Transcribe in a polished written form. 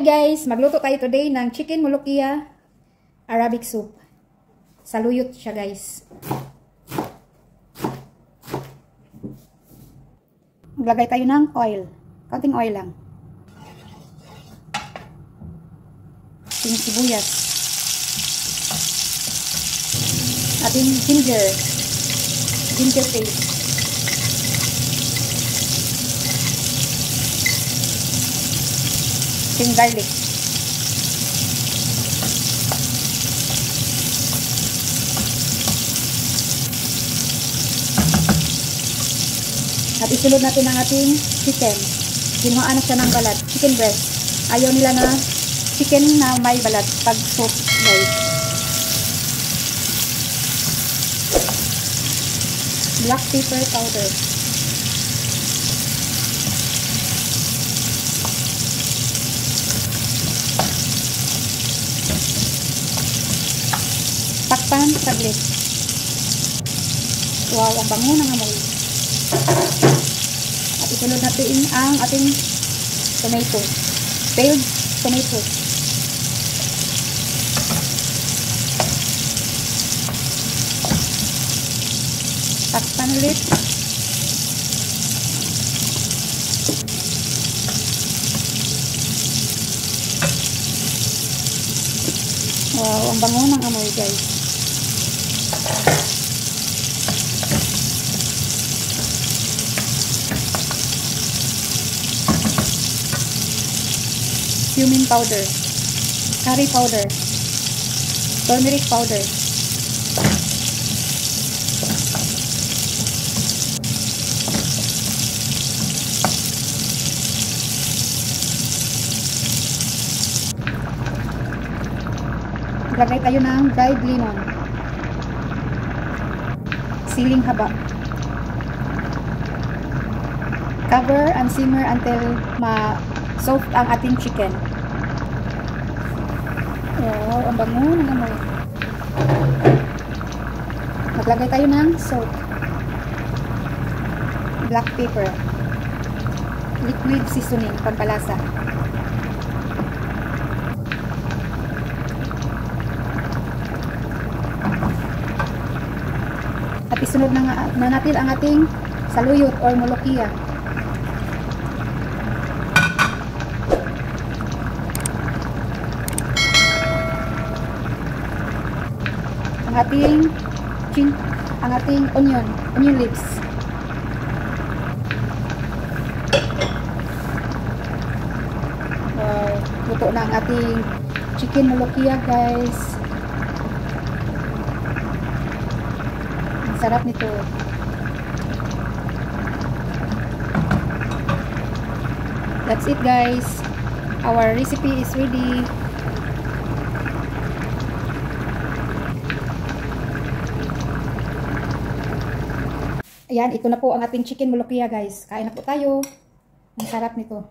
guys, magluto tayo today ng chicken molokhia Arabic soup. Saluyot siya guys. Maglagay tayo ng oil. Konting oil lang. Ating sibuyas. Ating ginger. Ginger paste. Ating garlic. At isunod natin ang ating chicken. Kinuhaan na siya ng balat. Chicken breast. Ayaw nila na chicken na may balat pag soup guys. Black pepper powder. Takpan saglit. Wow, ang bango ng amoy. At isunod natin ang ating tomato. Peeled tomato. Takpan ulit. Wow, ang bango ng amoy guys. Cumin powder, curry powder, turmeric powder, lagay tayo ng dried lemon, siling haba. Cover and simmer until ma-soft ang ating chicken. Wow, ang bango ng amoy. Maglagay tayo ng salt, black pepper, liquid seasoning, pampalasa. At isunod na natin ang ating saluyot or molokhia. Ang ating onion leaves. Wow, luto na ang ating chicken molokhia guys. Ang sarap nito. That's it guys. Our recipe is ready. Ayan, ito na po ang ating chicken molokhia guys. Kain na po tayo. Ang sarap nito.